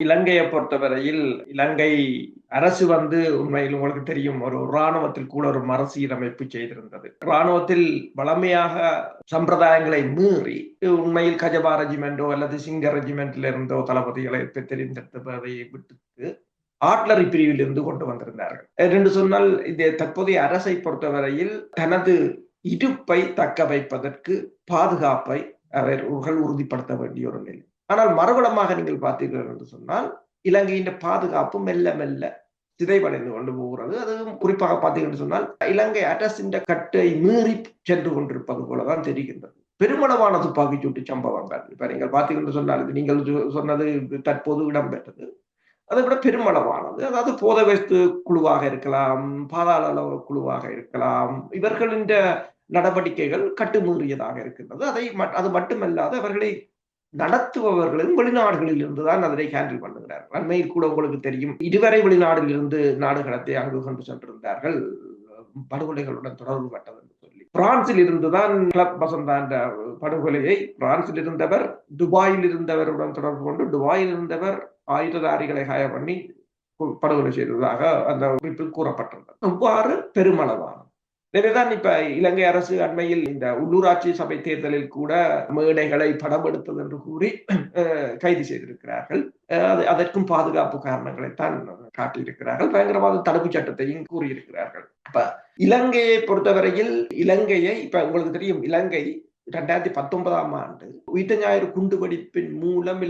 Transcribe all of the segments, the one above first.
இலங்கையை பொறுத்தவரையில் இலங்கை அரசு உண்மையில் உங்களுக்கு தெரியும் ஒரு இராணுவத்தில் கூட ஒரு மறுசீரமைப்பு செய்திருந்தது. இராணுவத்தில் வளமையாக சம்பிரதாயங்களை மீறி உண்மையில் கஜபா ரெஜிமெண்டோ அல்லது சிங்க ரெஜிமெண்ட்ல இருந்தோ தளபதிகளை தெரிந்தெடுப்பதை விட்டு ஆட்லரி பிரிவில் இருந்து கொண்டு வந்திருந்தார்கள் என்று சொன்னால் இந்த தற்போதைய அரசை பொறுத்தவரையில் தனது இருப்பை தக்க வைப்பதற்கு பாதுகாப்பை அவர்கள் உறுதிப்படுத்த வேண்டிய ஒரு நிலை. ஆனால் மறுபடமாக நீங்கள் பார்த்தீர்கள் என்று சொன்னால் இலங்கையின் பாதுகாப்பு மெல்ல மெல்ல சிதைவடைந்து கொண்டு போகிறது. அதுவும் குறிப்பாக பார்த்தீங்கன்னு சொன்னால் இலங்கை அரசின் கட்டை மீறி சென்று கொண்டிருப்பது போலதான் தெரிகின்றது. பெருமளவான துப்பாக்கிச்சூட்டு சம்பவங்கள் இப்ப நீங்கள் பார்த்தீங்கன்னு சொன்னால் நீங்கள் சொன்னது தற்போது இடம்பெற்றது. அதை விட பெருமளவானது. அதாவது போதை வைத்து குழுவாக இருக்கலாம், பாதாள குழுவாக இருக்கலாம். இவர்களின் நடவடிக்கைகள் கட்டுமீறியதாக இருக்கின்றது. அது மட்டுமல்லாது அவர்களை நடத்துபவர்களும் வெளிநாடுகளில் இருந்துதான் அதனை ஹேண்டில் பண்ணுகிறார்கள். அண்மையில் கூட உங்களுக்கு தெரியும், இதுவரை வெளிநாட்டில் இருந்து நாடுகளத்தை அங்கு கொண்டு சென்றிருந்தார்கள் படுகொலைகளுடன் தொடர்பு பட்டது என்று சொல்லி. பிரான்சில் இருந்துதான் கிளப் வசந்தா என்ற படுகொலையை பிரான்சில் இருந்தவர் துபாயில் இருந்தவருடன் தொடர்பு கொண்டு துபாயில் இருந்தவர் ஆயுததாரிகளை காய பண்ணி படுகொலை செய்ததாக அந்த குறிப்பில் கூறப்பட்டிருந்தது. அவ்வாறு பெருமளவான எனவேதான் இப்ப இலங்கை அரசு அண்மையில் இந்த உள்ளூராட்சி சபை தேர்தலில் கூட மேடைகளை படம் எடுத்தது என்று கூறி கைது செய்திருக்கிறார்கள். அதற்கும் பாதுகாப்பு காரணங்களைத்தான் காட்டியிருக்கிறார்கள். பயங்கரவாத தடுப்பு சட்டத்தையும் கூறியிருக்கிறார்கள். இப்ப இலங்கையை பொறுத்தவரையில் இலங்கையை இப்ப உங்களுக்கு தெரியும், இலங்கை 2019ஆம் ஆண்டு உயிர்த்த ஞாயிறு குண்டுவெடிப்பின் மூலம்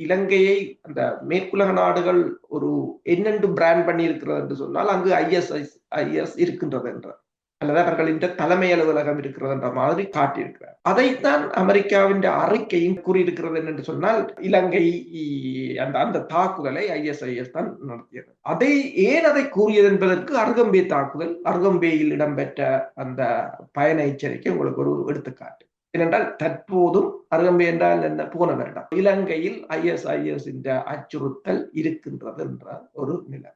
இலங்கையை அந்த மேற்குலக நாடுகள் ஒரு என்னென்று பிராண்ட் பண்ணி இருக்கிறது என்று சொன்னால் அங்கு IS இருக்கின்றது என்ற அல்லது அவர்களின் தலைமை அலுவலகம் இருக்கிறது என்ற மாதிரி காட்டியிருக்கிறார். அதைத்தான் அமெரிக்காவின் அறிக்கையும் கூறியிருக்கிறது என்று சொன்னால் இலங்கை அந்த தாக்குதலை ISIS தான் நடத்தியது. அதை கூறியது என்பதற்கு அருகம்பே தாக்குதல், அருகம்பேயில் இடம்பெற்ற அந்த பயண எச்சரிக்கை உங்களுக்கு ஒரு எடுத்துக்காட்டு. ஏனென்றால் தற்போதும் அருகம்பே என்றால் என்ன, போன வருடம் இலங்கையில் ISIS அச்சுறுத்தல் இருக்கின்றது என்ற ஒரு நிலை.